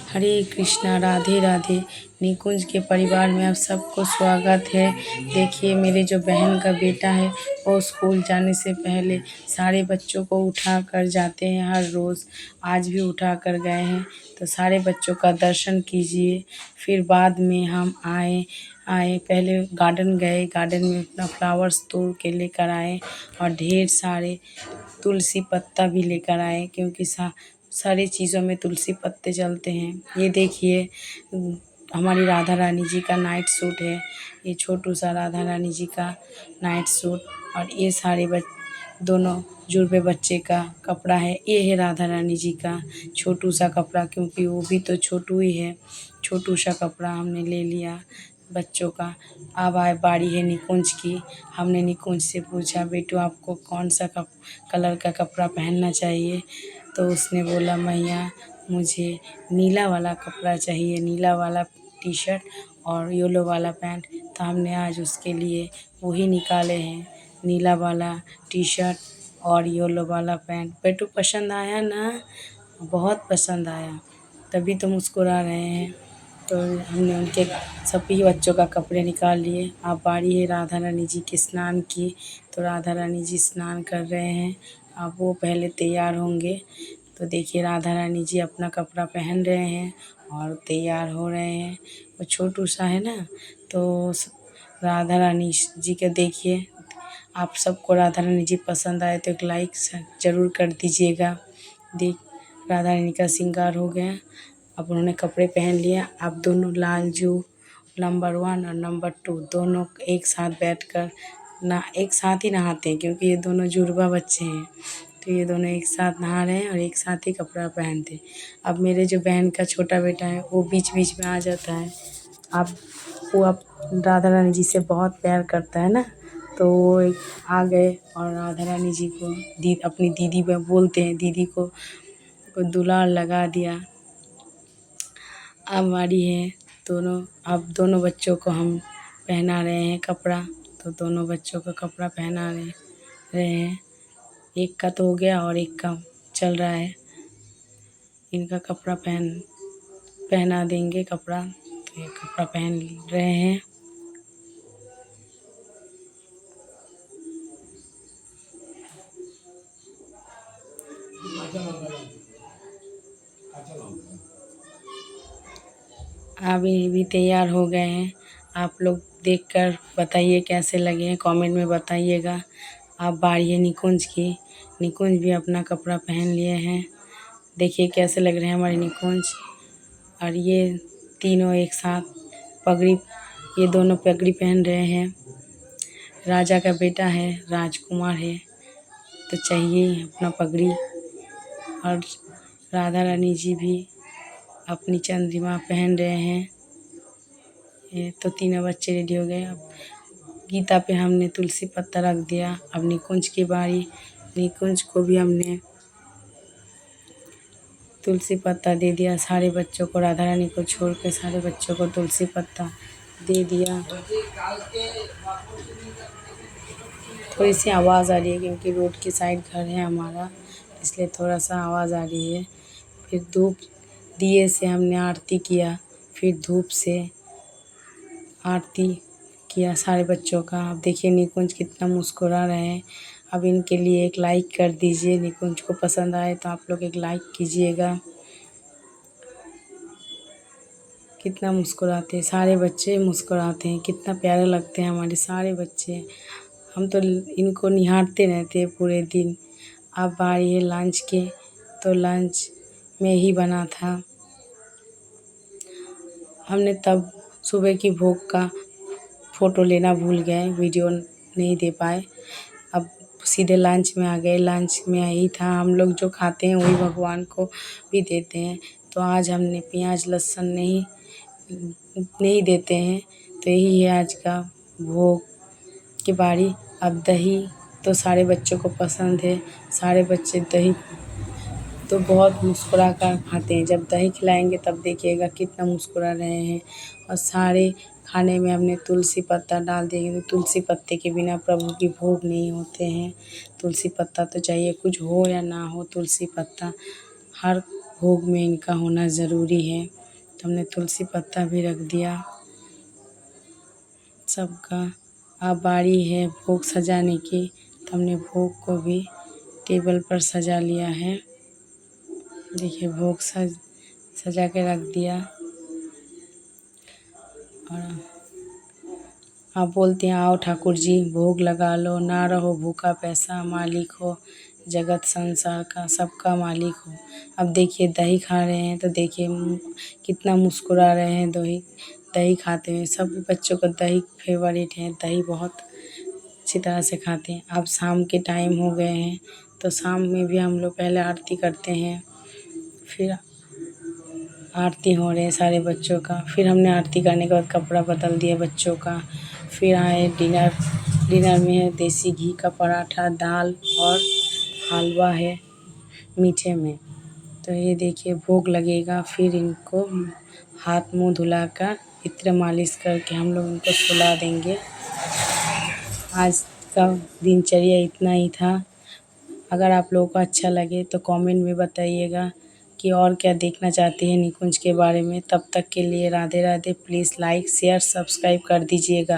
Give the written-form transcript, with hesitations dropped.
हरे कृष्णा, राधे राधे। निकुंज के परिवार में आप सबको स्वागत है। देखिए मेरे जो बहन का बेटा है वो स्कूल जाने से पहले सारे बच्चों को उठा कर जाते हैं हर रोज़। आज भी उठा कर गए हैं, तो सारे बच्चों का दर्शन कीजिए। फिर बाद में हम आए पहले गार्डन गए, गार्डन में अपना फ्लावर्स तोड़ के लेकर आए और ढेर सारे तुलसी पत्ता भी लेकर आए, क्योंकि सारी चीज़ों में तुलसी पत्ते चलते हैं। ये देखिए हमारी राधा रानी जी का नाइट सूट है, ये छोटू सा राधा रानी जी का नाइट सूट। और ये सारे दोनों जुड़वे बच्चे का कपड़ा है। ये है राधा रानी जी का छोटू सा कपड़ा, क्योंकि वो भी तो छोटू ही है। छोटू सा कपड़ा हमने ले लिया बच्चों का। अब आए बारी है निकुंज की। हमने निकुंज से पूछा, बेटू आपको कौन सा कलर का कपड़ा पहनना चाहिए? तो उसने बोला, मैया मुझे नीला वाला कपड़ा चाहिए, नीला वाला टी शर्ट और येलो वाला पैंट। तो हमने आज उसके लिए वही निकाले हैं, नीला वाला टी शर्ट और येलो वाला पैंट। बेटू पसंद आया ना? बहुत पसंद आया, तभी तो मुस्कुरा रहे हैं। तो हमने उनके सभी बच्चों का कपड़े निकाल लिए। अब बारी है राधा रानी जी के स्नान की। तो राधा रानी जी स्नान कर रहे हैं, अब वो पहले तैयार होंगे। तो देखिए राधा रानी जी अपना कपड़ा पहन रहे हैं और तैयार हो रहे हैं। वो छोटू सा है ना, तो राधा रानी जी का देखिए। आप सबको राधा रानी जी पसंद आए तो एक लाइक ज़रूर कर दीजिएगा। देख राधा रानी का श्रृंगार हो गया। अब उन्होंने कपड़े पहन लिए। अब दोनों लालजू नंबर 1 और नंबर 2 दोनों एक साथ बैठकर एक साथ ही नहाते हैं, क्योंकि ये दोनों जुड़वा बच्चे हैं। तो ये दोनों एक साथ नहा रहे हैं और एक साथ ही कपड़ा पहनते हैं। अब मेरे जो बहन का छोटा बेटा है वो बीच बीच में आ जाता है। अब राधा रानी जी से बहुत प्यार करता है ना, तो वो आ गए और राधा रानी जी को अपनी दीदी बोलते हैं, दीदी को दुलार लगा दिया। अब बारी है अब दोनों बच्चों को हम पहना रहे हैं कपड़ा। तो दोनों बच्चों को कपड़ा पहना रहे हैं। एक का तो हो गया और एक का चल रहा है। इनका कपड़ा पहना देंगे कपड़ा। तो ये कपड़ा पहन रहे हैं। अब ये भी तैयार हो गए हैं। आप लोग देखकर बताइए कैसे लगे हैं, कमेंट में बताइएगा। अब बारी है निकुंज की। निकुंज भी अपना कपड़ा पहन लिए हैं। देखिए कैसे लग रहे हैं हमारे निकुंज। और ये तीनों एक साथ पगड़ी, ये दोनों पगड़ी पहन रहे हैं। राजा का बेटा है, राजकुमार है, तो चाहिए अपना पगड़ी। और राधा रानी जी भी अपनी चंद्रिमा पहन रहे हैं। ये तो तीनों बच्चे रेडी हो गए। अब गीता पे हमने तुलसी पत्ता रख दिया। अब निकुंज की बारी। निकुंज को भी हमने तुलसी पत्ता दे दिया। सारे बच्चों को, राधा रानी को छोड़ के सारे बच्चों को तुलसी पत्ता दे दिया। थोड़ी सी आवाज़ आ रही है, क्योंकि रोड की साइड घर है हमारा, इसलिए थोड़ा सा आवाज़ आ रही है। फिर धूप दिए से हमने आरती किया, फिर धूप से आरती किया सारे बच्चों का। अब देखिए निकुंज कितना मुस्कुरा रहे हैं। अब इनके लिए एक लाइक कर दीजिए। निकुंज को पसंद आए तो आप लोग एक लाइक कीजिएगा। कितना मुस्कुराते हैं सारे बच्चे, मुस्कुराते हैं, कितना प्यारे लगते हैं हमारे सारे बच्चे। हम तो इनको निहारते रहते हैं पूरे दिन। अब बारी है लंच के। तो लंच में ही बना था। हमने तब सुबह की भोग का फ़ोटो लेना भूल गए, वीडियो नहीं दे पाए। अब सीधे लंच में आ गए। लंच में यही था, हम लोग जो खाते हैं वही भगवान को भी देते हैं। तो आज हमने प्याज लहसुन नहीं देते हैं। तो यही है आज का भोग की बारी। अब दही तो सारे बच्चों को पसंद है। सारे बच्चे दही तो बहुत मुस्कुरा कर खाते हैं। जब दही खिलाएंगे तब देखिएगा कितना मुस्कुरा रहे हैं। और सारे खाने में हमने तुलसी पत्ता डाल देंगे। तो तुलसी पत्ते के बिना प्रभु की भोग नहीं होते हैं। तुलसी पत्ता तो चाहिए, कुछ हो या ना हो, तुलसी पत्ता हर भोग में इनका होना ज़रूरी है। तो हमने तुलसी पत्ता भी रख दिया सबका। अब बारी है भोग सजाने की, तो हमने भोग को भी टेबल पर सजा लिया है। देखिए भोग सजा के रख दिया। और आप बोलते हैं आओ ठाकुर जी भोग लगा लो, ना रहो भूखा पैसा, मालिक हो जगत संसार का, सबका मालिक हो। अब देखिए दही खा रहे हैं तो देखिए कितना मुस्कुरा रहे हैं। दही दही खाते हैं, सब बच्चों का दही फेवरेट है, दही बहुत अच्छी तरह से खाते हैं। अब शाम के टाइम हो गए हैं, तो शाम में भी हम लोग पहले आरती करते हैं, फिर आरती हो रहे हैं सारे बच्चों का। फिर हमने आरती करने के बाद कपड़ा बदल दिया बच्चों का। फिर आए डिनर में है देसी घी का पराठा, दाल और हलवा है मीठे में। तो ये देखिए भोग लगेगा, फिर इनको हाथ मुंह धुलाकर इत्र मालिश करके हम लोग इनको सुला देंगे। आज का दिनचर्या इतना ही था। अगर आप लोगों को अच्छा लगे तो कमेंट में बताइएगा कि और क्या देखना चाहते हैं निकुंज के बारे में। तब तक के लिए Radhe Radhe. Please like share subscribe कर दीजिएगा।